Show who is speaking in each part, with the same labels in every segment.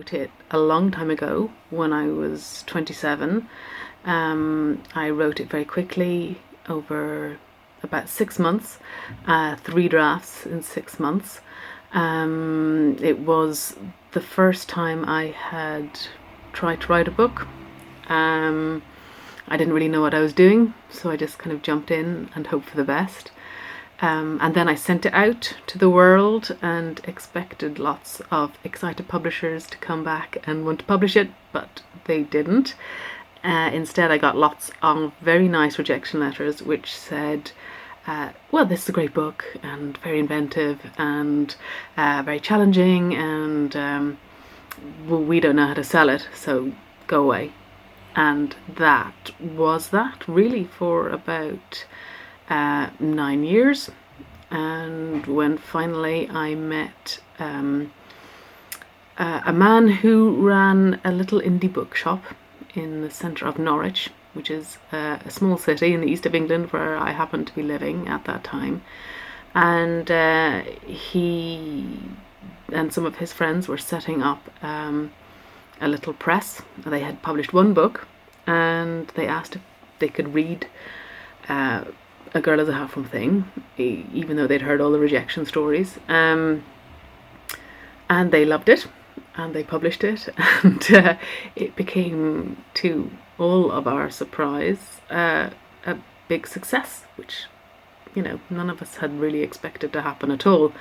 Speaker 1: wrote it a long time ago when I was 27. I wrote it very quickly over about 6 months, 3 drafts in 6 months. It was the first time I had tried to write a book. I didn't really know what I was doing, so I just kind of jumped in and hoped for the best. And then I sent it out to the world and expected lots of excited publishers to come back and want to publish it, but they didn't. Instead, I got lots of very nice rejection letters which said, well, this is a great book and very inventive and very challenging, and well, we don't know how to sell it, so go away. And that was that really for about 9 years. And when finally I met a man who ran a little indie bookshop in the centre of Norwich, which is a small city in the east of England where I happened to be living at that time. And he and some of his friends were setting up a little press. They had published one book, and they asked if they could read A Girl Is a Half From Thing, even though they'd heard all the rejection stories. And they loved it, and they published it, and it became, to all of our surprise, a big success, which, you know, none of us had really expected to happen at all.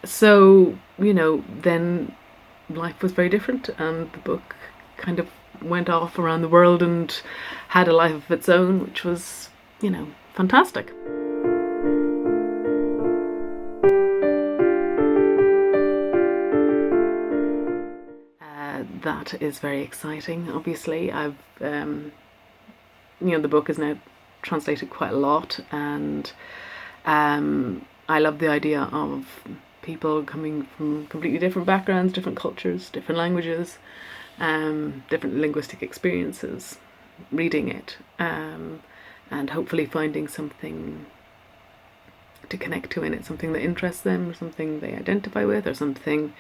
Speaker 1: So, you know, then life was very different, and the book kind of went off around the world and had a life of its own, which was, you know, fantastic. That is very exciting. Obviously, I've, you know, the book is now translated quite a lot, and I love the idea of people coming from completely different backgrounds, different cultures, different languages, different linguistic experiences, reading it, and hopefully finding something to connect to in it, something that interests them, or something they identify with, or something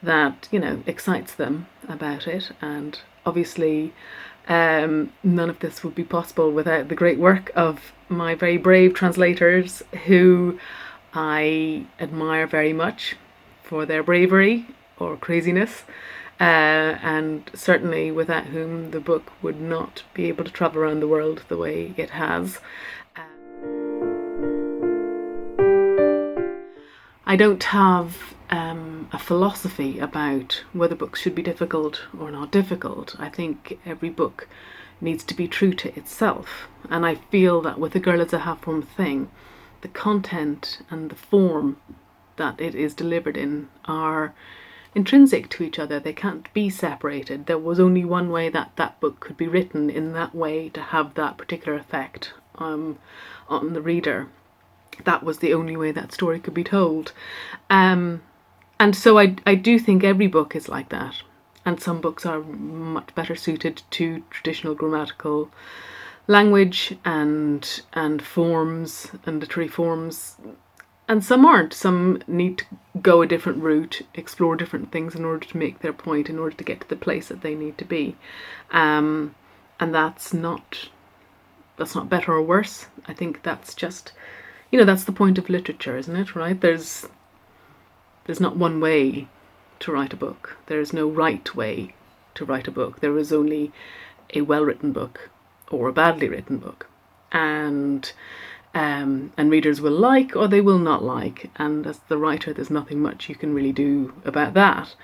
Speaker 1: that, you know, excites them about it. And obviously none of this would be possible without the great work of my very brave translators, who I admire very much for their bravery or craziness, and certainly without whom the book would not be able to travel around the world the way it has. I don't have a philosophy about whether books should be difficult or not difficult. I think every book needs to be true to itself, and I feel that with A Girl Is a Half-Formed Thing, the content and the form that it is delivered in are intrinsic to each other. They can't be separated. There was only one way that that book could be written in that way to have that particular effect on the reader. That was the only way that story could be told. And so I do think every book is like that. And some books are much better suited to traditional grammatical language and forms and literary forms, and some aren't. Some need to go a different route, explore different things in order to make their point, in order to get to the place that they need to be. And that's not better or worse. I think that's just, you know, that's the point of literature, isn't it? Right? There's not one way to write a book. There is no right way to write a book. There is only a well-written book or a badly written book, and readers will like or they will not like, and as the writer there's nothing much you can really do about that.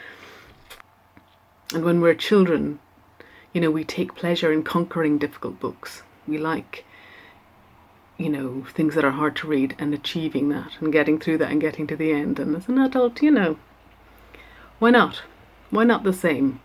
Speaker 1: And when we're children, you know, we take pleasure in conquering difficult books. We like, you know, things that are hard to read and achieving that and getting through that and getting to the end. And as an adult, you know, why not? Why not the same?